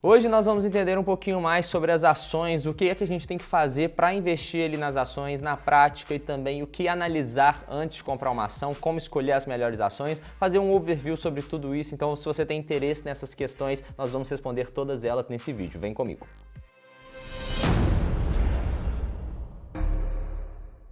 Hoje nós vamos entender um pouquinho mais sobre as ações, o que é que a gente tem que fazer para investir ali nas ações, na prática e também o que analisar antes de comprar uma ação, como escolher as melhores ações, fazer um overview sobre tudo isso. Então, se você tem interesse nessas questões, nós vamos responder todas elas nesse vídeo. Vem comigo.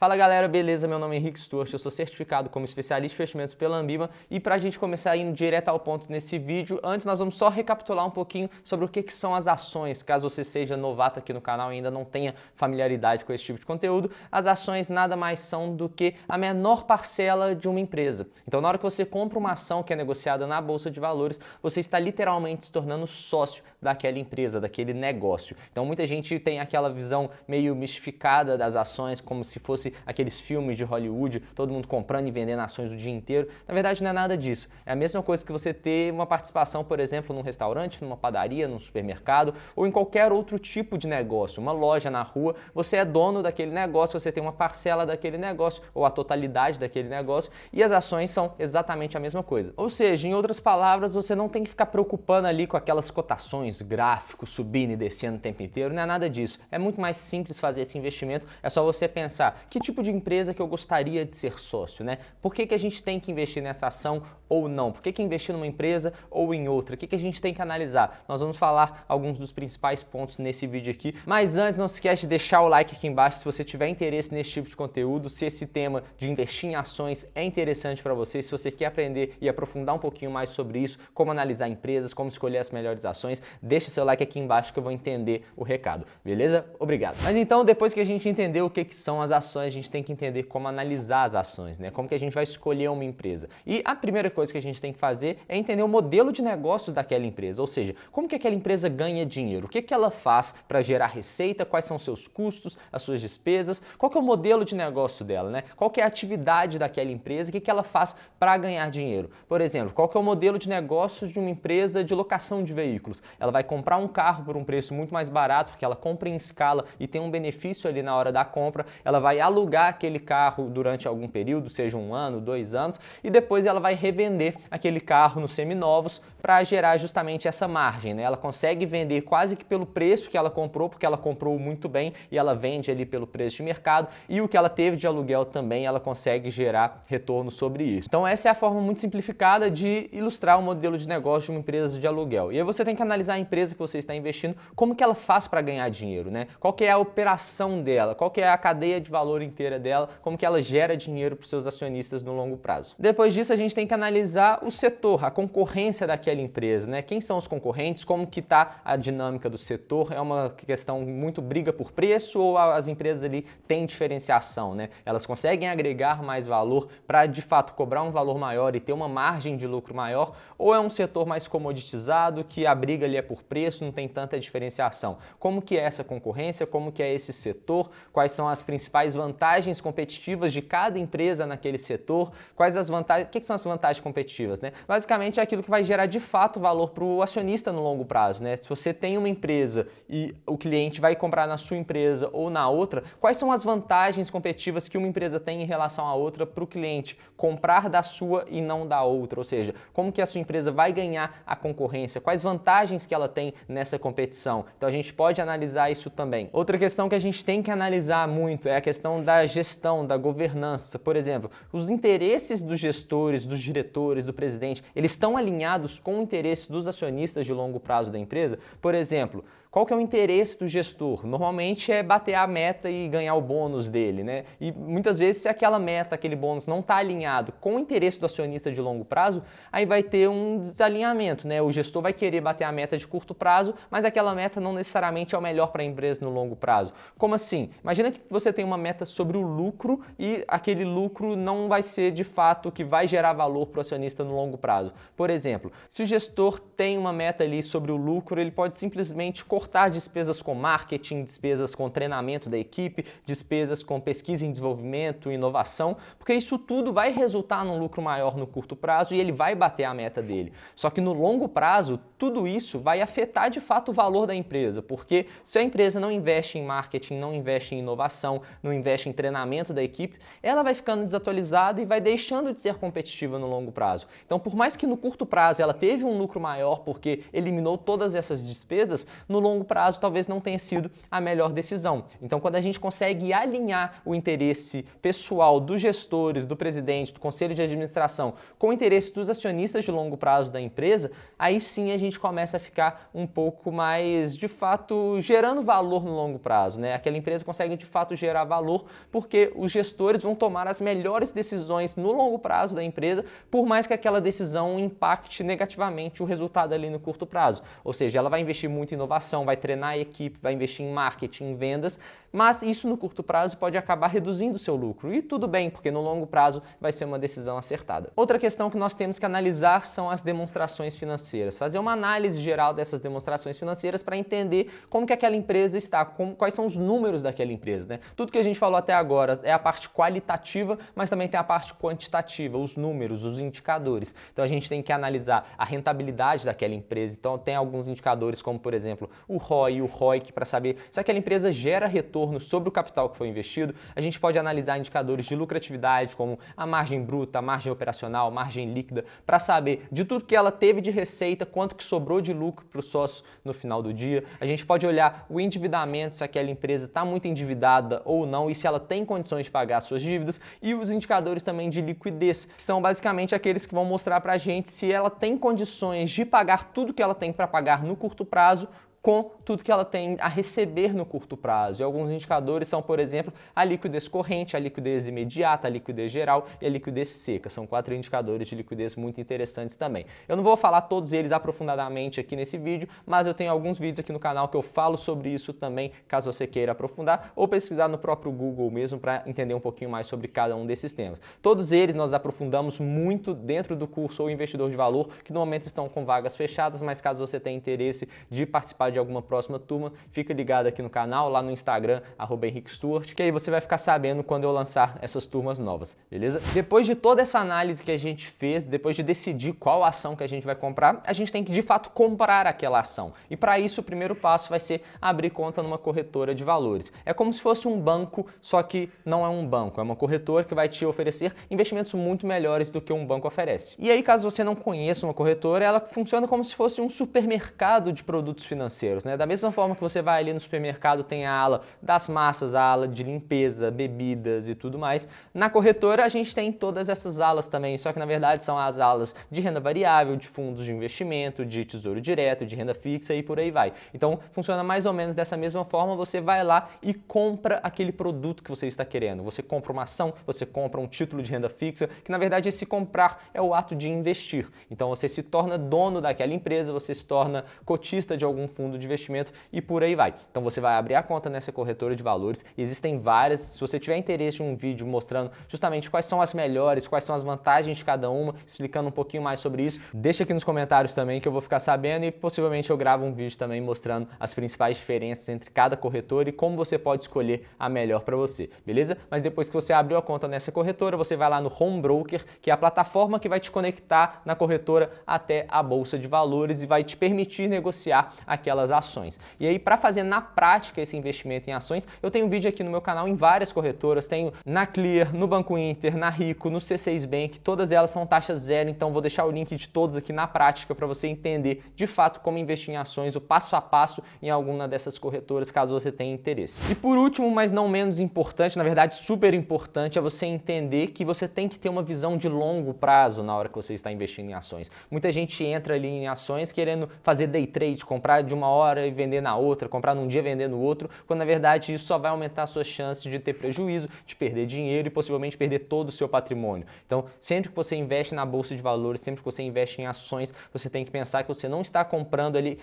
Fala galera, beleza? Meu nome é Henrique Stuart, eu sou certificado como especialista em investimentos pela Ambima e para a gente começar indo direto ao ponto nesse vídeo, antes nós vamos só recapitular um pouquinho sobre o que são as ações, caso você seja novato aqui no canal e ainda não tenha familiaridade com esse tipo de conteúdo. As ações nada mais são do que a menor parcela de uma empresa. Então na hora que você compra uma ação que é negociada na Bolsa de Valores, você está literalmente se tornando sócio daquela empresa, daquele negócio. Então muita gente tem aquela visão meio mistificada das ações, como se fosse aqueles filmes de Hollywood, todo mundo comprando e vendendo ações o dia inteiro. Na verdade não é nada disso. É a mesma coisa que você ter uma participação, por exemplo, num restaurante, numa padaria, num supermercado ou em qualquer outro tipo de negócio, uma loja na rua, você é dono daquele negócio, você tem uma parcela daquele negócio ou a totalidade daquele negócio e as ações são exatamente a mesma coisa. Ou seja, em outras palavras, você não tem que ficar preocupando ali com aquelas cotações, gráficos, subindo e descendo o tempo inteiro, não é nada disso. É muito mais simples fazer esse investimento, é só você pensar que tipo de empresa que eu gostaria de ser sócio, né? Por que a gente tem que investir nessa ação ou não? Por que investir numa empresa ou em outra? O que a gente tem que analisar? Nós vamos falar alguns dos principais pontos nesse vídeo aqui, mas antes não se esquece de deixar o like aqui embaixo se você tiver interesse nesse tipo de conteúdo, se esse tema de investir em ações é interessante para você, se você quer aprender e aprofundar um pouquinho mais sobre isso, como analisar empresas, como escolher as melhores ações, deixa seu like aqui embaixo que eu vou entender o recado, beleza? Obrigado. Mas então, depois que a gente entendeu o que são as ações, a gente tem que entender como analisar as ações, né? Como que a gente vai escolher uma empresa. E a primeira coisa que a gente tem que fazer é entender o modelo de negócios daquela empresa, ou seja, como que aquela empresa ganha dinheiro, o que ela faz para gerar receita, quais são os seus custos, as suas despesas, qual que é o modelo de negócio dela, né? Qual que é a atividade daquela empresa, o que ela faz para ganhar dinheiro. Por exemplo, qual que é o modelo de negócio de uma empresa de locação de veículos? Ela vai comprar um carro por um preço muito mais barato, porque ela compra em escala e tem um benefício ali na hora da compra, ela vai alugar aquele carro durante algum período, seja 1 ano, 2 anos, e depois ela vai revender aquele carro nos seminovos para gerar justamente essa margem, né? Ela consegue vender quase que pelo preço que ela comprou, porque ela comprou muito bem e ela vende ali pelo preço de mercado, e o que ela teve de aluguel também ela consegue gerar retorno sobre isso. Então essa é a forma muito simplificada de ilustrar o modelo de negócio de uma empresa de aluguel. E aí você tem que analisar a empresa que você está investindo, como que ela faz para ganhar dinheiro, né? Qual que é a operação dela, qual que é a cadeia de valor inteira dela, como que ela gera dinheiro para os seus acionistas no longo prazo. Depois disso, a gente tem que analisar o setor, a concorrência daquela empresa, né? Quem são os concorrentes, como que está a dinâmica do setor, é uma questão muito briga por preço ou as empresas ali têm diferenciação, né? Elas conseguem agregar mais valor para de fato cobrar um valor maior e ter uma margem de lucro maior, ou é um setor mais comoditizado que a briga ali é por preço, não tem tanta diferenciação. Como que é essa concorrência, como que é esse setor, quais são as principais vantagens competitivas de cada empresa naquele setor, quais as vantagens, o que são as vantagens competitivas, né? Basicamente é aquilo que vai gerar de fato valor para o acionista no longo prazo, né? Se você tem uma empresa e o cliente vai comprar na sua empresa ou na outra, quais são as vantagens competitivas que uma empresa tem em relação à outra para o cliente comprar da sua e não da outra, ou seja, como que a sua empresa vai ganhar a concorrência, quais vantagens que ela tem nessa competição. Então a gente pode analisar isso também. Outra questão que a gente tem que analisar muito é a questão da gestão, da governança. Por exemplo, os interesses dos gestores, dos diretores, do presidente, eles estão alinhados com o interesse dos acionistas de longo prazo da empresa? Por exemplo, qual que é o interesse do gestor? Normalmente é bater a meta e ganhar o bônus dele, né? E muitas vezes se aquela meta, aquele bônus não está alinhado com o interesse do acionista de longo prazo, aí vai ter um desalinhamento, né? O gestor vai querer bater a meta de curto prazo, mas aquela meta não necessariamente é o melhor para a empresa no longo prazo. Como assim? Imagina que você tem uma meta sobre o lucro e aquele lucro não vai ser de fato o que vai gerar valor para o acionista no longo prazo. Por exemplo, se o gestor tem uma meta ali sobre o lucro, ele pode simplesmente cortar despesas com marketing, despesas com treinamento da equipe, despesas com pesquisa em desenvolvimento, inovação, porque isso tudo vai resultar num lucro maior no curto prazo e ele vai bater a meta dele. Só que no longo prazo, tudo isso vai afetar de fato o valor da empresa, porque se a empresa não investe em marketing, não investe em inovação, não investe em treinamento da equipe, ela vai ficando desatualizada e vai deixando de ser competitiva no longo prazo. Então, por mais que no curto prazo ela teve um lucro maior porque eliminou todas essas despesas, no longo prazo talvez não tenha sido a melhor decisão. Então, quando a gente consegue alinhar o interesse pessoal dos gestores, do presidente, do conselho de administração com o interesse dos acionistas de longo prazo da empresa, aí sim a gente começa a ficar um pouco mais, de fato, gerando valor no longo prazo, né? Aquela empresa consegue de fato gerar valor porque os gestores vão tomar as melhores decisões no longo prazo da empresa, por mais que aquela decisão impacte negativamente o resultado ali no curto prazo. Ou seja, ela vai investir muito em inovação, vai treinar a equipe, vai investir em marketing, em vendas, mas isso no curto prazo pode acabar reduzindo o seu lucro. E tudo bem, porque no longo prazo vai ser uma decisão acertada. Outra questão que nós temos que analisar são as demonstrações financeiras. Fazer uma análise geral dessas demonstrações financeiras para entender como que aquela empresa está, quais são os números daquela empresa, né? Tudo que a gente falou até agora é a parte qualitativa, mas também tem a parte quantitativa, os números, os indicadores. Então a gente tem que analisar a rentabilidade daquela empresa. Então tem alguns indicadores como, por exemplo, o ROI e o ROIC para saber se aquela empresa gera retorno sobre o capital que foi investido. A gente pode analisar indicadores de lucratividade como a margem bruta, a margem operacional, a margem líquida, para saber de tudo que ela teve de receita, quanto que sobrou de lucro para o sócio no final do dia. A gente pode olhar o endividamento, se aquela empresa está muito endividada ou não e se ela tem condições de pagar suas dívidas, e os indicadores também de liquidez, que são basicamente aqueles que vão mostrar para a gente se ela tem condições de pagar tudo que ela tem para pagar no curto prazo com tudo que ela tem a receber no curto prazo. E alguns indicadores são, por exemplo, a liquidez corrente, a liquidez imediata, a liquidez geral e a liquidez seca. São 4 indicadores de liquidez muito interessantes também. Eu não vou falar todos eles aprofundadamente aqui nesse vídeo, mas eu tenho alguns vídeos aqui no canal que eu falo sobre isso também, caso você queira aprofundar, ou pesquisar no próprio Google mesmo para entender um pouquinho mais sobre cada um desses temas. Todos eles nós aprofundamos muito dentro do curso O Investidor de Valor, que no momento estão com vagas fechadas, mas caso você tenha interesse de participar de alguma próxima turma, fica ligado aqui no canal, lá no Instagram, @HenriqueStuart, que aí você vai ficar sabendo quando eu lançar essas turmas novas, beleza? Depois de toda essa análise que a gente fez, depois de decidir qual ação que a gente vai comprar, a gente tem que de fato comprar aquela ação. E para isso o primeiro passo vai ser abrir conta numa corretora de valores. É como se fosse um banco, só que não é um banco, é uma corretora que vai te oferecer investimentos muito melhores do que um banco oferece. E aí, caso você não conheça uma corretora, ela funciona como se fosse um supermercado de produtos financeiros, né? Da mesma forma que você vai ali no supermercado, tem a ala das massas, a ala de limpeza, bebidas e tudo mais. Na corretora a gente tem todas essas alas também, só que na verdade são as alas de renda variável, de fundos de investimento, de tesouro direto, de renda fixa e por aí vai. Então funciona mais ou menos dessa mesma forma, você vai lá e compra aquele produto que você está querendo. Você compra uma ação, você compra um título de renda fixa, que na verdade esse comprar é o ato de investir. Então você se torna dono daquela empresa, você se torna cotista de algum fundo de investimento e por aí vai. Então você vai abrir a conta nessa corretora de valores, existem várias. Se você tiver interesse em um vídeo mostrando justamente quais são as melhores, quais são as vantagens de cada uma, explicando um pouquinho mais sobre isso, deixa aqui nos comentários também que eu vou ficar sabendo e possivelmente eu gravo um vídeo também mostrando as principais diferenças entre cada corretora e como você pode escolher a melhor para você, beleza? Mas depois que você abriu a conta nessa corretora, você vai lá no Home Broker, que é a plataforma que vai te conectar na corretora até a bolsa de valores e vai te permitir negociar aquelas ações. E aí, para fazer na prática esse investimento em ações, eu tenho um vídeo aqui no meu canal em várias corretoras, tenho na Clear, no Banco Inter, na Rico, no C6 Bank, todas elas são taxa zero, então vou deixar o link de todos aqui na prática para você entender de fato como investir em ações, o passo a passo em alguma dessas corretoras, caso você tenha interesse. E por último, mas não menos importante, na verdade super importante, é você entender que você tem que ter uma visão de longo prazo na hora que você está investindo em ações. Muita gente entra ali em ações querendo fazer day trade, comprar de uma hora e vender na outra, comprar num dia e vender no outro, quando na verdade isso só vai aumentar suas chances de ter prejuízo, de perder dinheiro e possivelmente perder todo o seu patrimônio. Então, sempre que você investe na bolsa de valores, sempre que você investe em ações, você tem que pensar que você não está comprando ali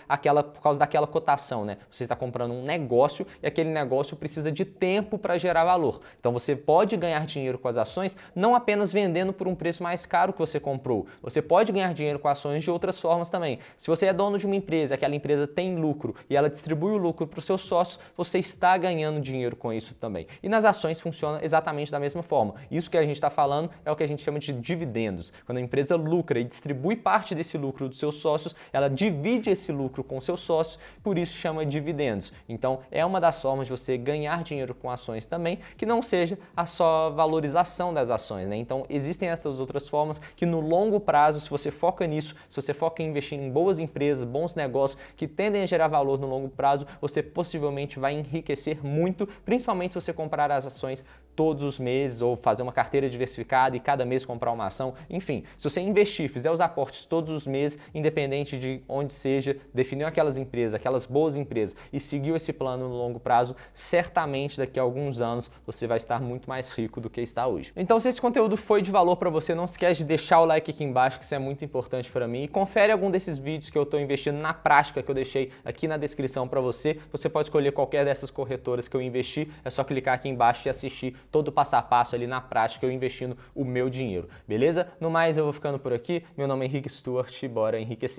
por causa daquela cotação, né? Você está comprando um negócio e aquele negócio precisa de tempo para gerar valor. Então, você pode ganhar dinheiro com as ações não apenas vendendo por um preço mais caro que você comprou. Você pode ganhar dinheiro com ações de outras formas também. Se você é dono de uma empresa, aquela empresa tem tem lucro e ela distribui o lucro para os seus sócios, você está ganhando dinheiro com isso também. E nas ações funciona exatamente da mesma forma. Isso que a gente está falando é o que a gente chama de dividendos. Quando a empresa lucra e distribui parte desse lucro dos seus sócios, ela divide esse lucro com os seus sócios, por isso chama dividendos. Então é uma das formas de você ganhar dinheiro com ações também, que não seja a só valorização das ações, né? Então existem essas outras formas que no longo prazo, se você foca nisso, se você foca em investir em boas empresas, bons negócios que tendem a gerar valor no longo prazo, você possivelmente vai enriquecer muito, principalmente se você comprar as ações todos os meses ou fazer uma carteira diversificada e cada mês comprar uma ação. Enfim, se você investir, fizer os aportes todos os meses, independente de onde seja, definiu aquelas empresas, aquelas boas empresas e seguiu esse plano no longo prazo, certamente daqui a alguns anos você vai estar muito mais rico do que está hoje. Então, se esse conteúdo foi de valor para você, não esquece de deixar o like aqui embaixo, que isso é muito importante para mim. E confere algum desses vídeos que eu estou investindo na prática, que eu deixei aqui na descrição para você. Você pode escolher qualquer dessas corretoras que eu investi, é só clicar aqui embaixo e assistir todo o passo a passo ali na prática, eu investindo o meu dinheiro, beleza? No mais, eu vou ficando por aqui. Meu nome é Henrique Stuart e bora enriquecer.